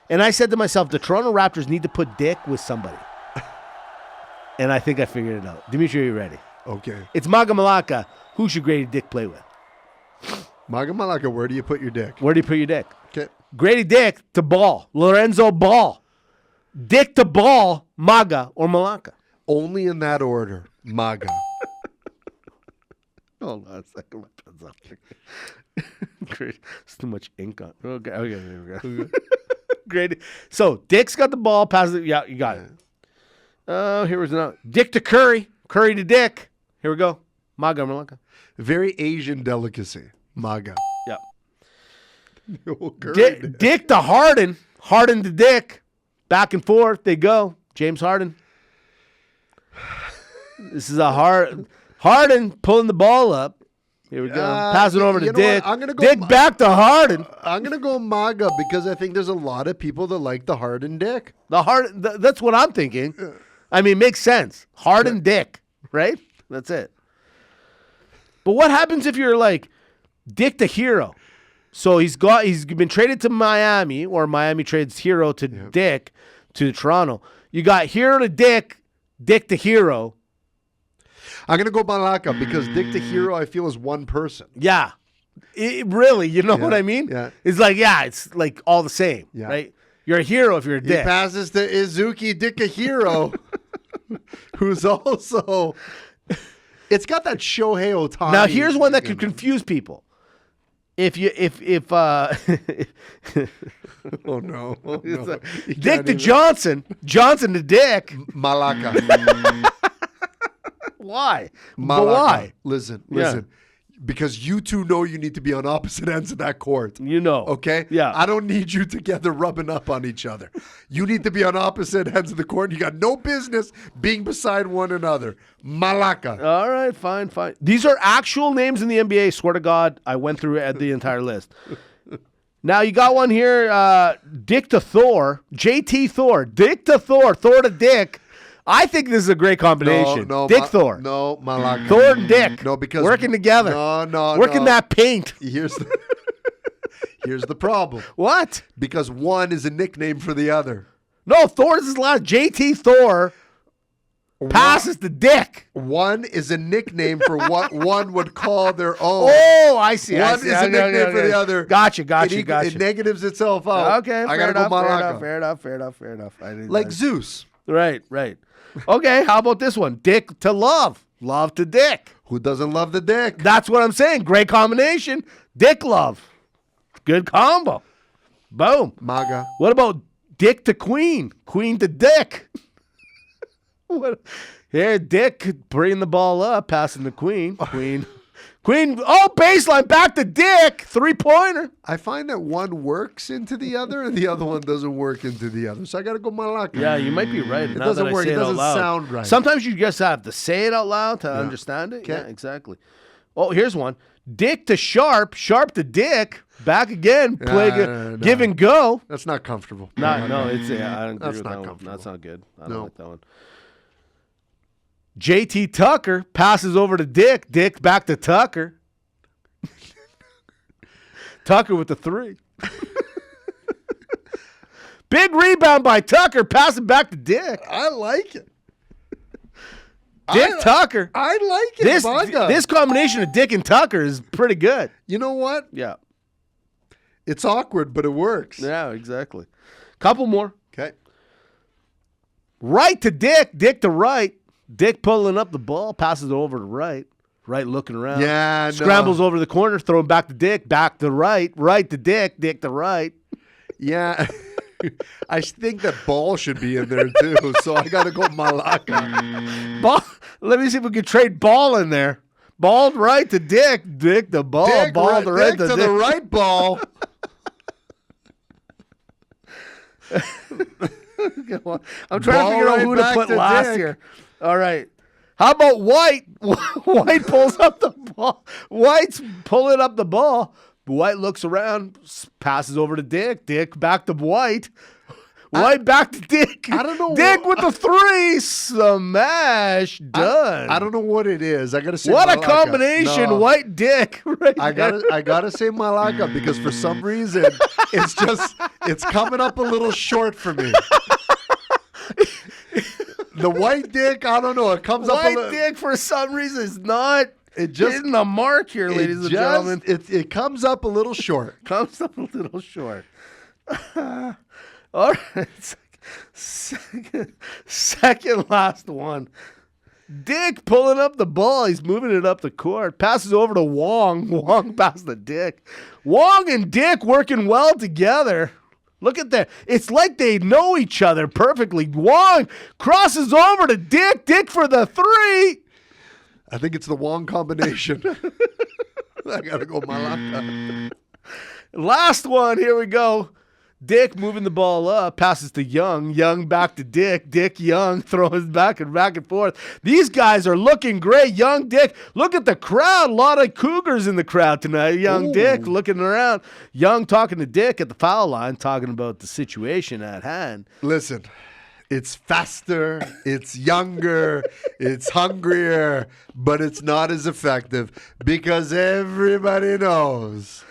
And I said to myself, the Toronto Raptors need to put Dick with somebody. And I think I figured it out. Dimitri, are you ready? Okay. It's Maga Malaka. Who should Gradey Dick play with? Maga Malaka, where do you put your dick? Where do you put your dick? Okay. Gradey Dick to Ball. Lorenzo Ball. Dick to Ball, Maga or Malaka. Only in that order. Maga. Hold on a second. My pen's up. Great. It's too much ink on. Okay, here we go. Great. So Dick's got the ball. Passes it. Yeah, you got it. Here was another. Dick to Curry. Curry to Dick. Here we go. Maga or Malaka. Very Asian delicacy. Maga. Yeah. Dick to Harden. Harden to Dick. Back and forth they go. James Harden. This is a Harden pulling the ball up. Here we go. Pass it over to Dick. I'm gonna go Dick back to Harden. I'm going to go Maga because I think there's a lot of people that like the Harden Dick. That's what I'm thinking. I mean, it makes sense. Harden Dick, right? That's it. But what happens if you're like Dick to Hero? So he's been traded to Miami, or Miami trades Hero to Dick to Toronto. You got Hero to Dick, Dick to Hero. I'm going to go Malaka because Dick to Hero I feel is one person. Yeah. Really, you know what I mean? Yeah. It's like, it's like all the same, right? You're a hero if you're a dick. He passes to Izuki Dickahiro, who's also... It's got that Shohei Ohtani. Now, here's one that could confuse people. Oh, no. Dick to Johnson. Johnson to Dick. Malaka. Why? Malaka. But why? Listen. Because you two know you need to be on opposite ends of that court. You know. Okay? Yeah. I don't need you together rubbing up on each other. You need to be on opposite ends of the court. You got no business being beside one another. Malaka. All right, fine. These are actual names in the NBA. Swear to God, I went through the entire list. Now, you got one here. Dick to Thor. JT Thor. Dick to Thor. Thor to Dick. I think this is a great combination. No, Dick Thor. No, Malaka. Thor and Dick. No, because working together. No. Working that paint. Here's the problem. What? Because one is a nickname for the other. No, Thor is his last. JT Thor passes to Dick. One is a nickname for what one would call their own. Oh, I see. One is a nickname for the other. Gotcha. It negatives itself out. Okay, I gotta go Malaka. Fair enough. Like Zeus. Right. Okay, how about this one? Dick to Love. Love to Dick. Who doesn't love the Dick? That's what I'm saying. Great combination. Dick Love. Good combo. Boom. Maga. What about Dick to Queen? Queen to Dick. Here, Dick bringing the ball up, passing to Queen. Queen, baseline, back to Dick. 3-pointer. I find that one works into the other and the other one doesn't work into the other. So I got to go Malaka. Yeah, you might be right. It doesn't work. It doesn't sound right. Sometimes you just have to say it out loud to understand it. Okay. Yeah, exactly. Oh, here's one. Dick to Sharp. Sharp to Dick. Back again. Give and go. That's not comfortable. No, I don't agree That's with not that one. comfortable. That's not good. I don't like that one. JT Tucker passes over to Dick. Dick back to Tucker. Tucker with the 3. Big rebound by Tucker, passing back to Dick. I like it. Tucker. I like it. This combination of Dick and Tucker is pretty good. You know what? Yeah. It's awkward, but it works. Yeah, exactly. Couple more. Okay. Right to Dick. Dick to right. Dick pulling up the ball, passes it over to right. Right looking around. Yeah, Scrambles over the corner, throwing back to Dick. Back to right. Right to Dick. Dick to right. Yeah. I think that ball should be in there too, so I got to go Malaka. Ball. Let me see if we can trade ball in there. Ball right to Dick. Dick the ball. Dick, ball to right Dick to to Dick. the right ball. I'm trying to figure out who to put last here. All right. How about White? White pulls up the ball. White's pulling up the ball. White looks around, passes over to Dick. Dick back to White. White back to Dick. I don't know. Dick with the 3. Smash. Done. I don't know what it is. I gotta say, What a Malaka. combination. No. White Dick. Right I gotta say Malaka because for some reason it's coming up a little short for me. The White Dick, I don't know. It comes up a White little. Dick for some reason is not It just hitting the mark here, ladies and gentlemen. It comes up a little short. Comes up a little short. All right. Second last one. Dick pulling up the ball. He's moving it up the court. Passes over to Wong. Wong past the Dick. Wong and Dick working well together. Look at that. It's like they know each other perfectly. Wong crosses over to Dick. Dick for the 3. I think it's the Wong combination. I gotta go Malaka. Last one. Here we go. Dick moving the ball up, passes to Young. Young back to Dick. Dick, Young, throwing back and forth. These guys are looking great. Young, Dick. Look at the crowd. A lot of Cougars in the crowd tonight. Young, Ooh. Dick looking around. Young talking to Dick at the foul line, talking about the situation at hand. Listen, it's faster, it's younger, it's hungrier, but it's not as effective because everybody knows.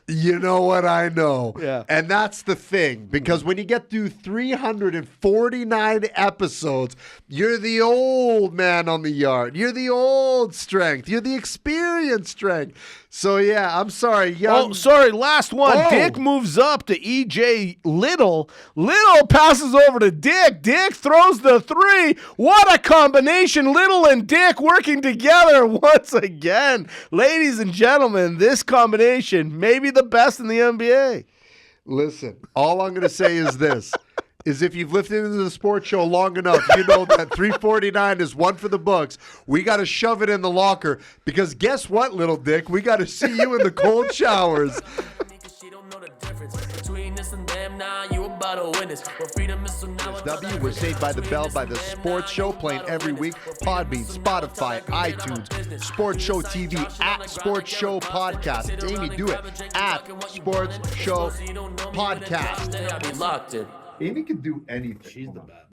You know what I know. Yeah. And that's the thing, because when you get through 349 episodes, you're the old man on the yard. You're the old strength. You're the experienced strength. So, yeah, I'm sorry. Young. Oh, sorry, last one. Oh. Dick moves up to EJ Little. Little passes over to Dick. Dick throws the 3. What a combination. Little and Dick working together once again. Ladies and gentlemen, this combination may be the best in the NBA. Listen, all I'm going to say is this. Is if you've listened to the sports show long enough, you know that 349 is one for the books. We got to shove it in the locker because guess what, little Dick? We got to see you in the cold showers. W was saved by the bell by the sports show, playing every week. Podbean, Spotify, iTunes, Sports Show TV, at Sports Show Podcast. Amy, do it. At Sports Show Podcast. Amy can do anything. She's the best.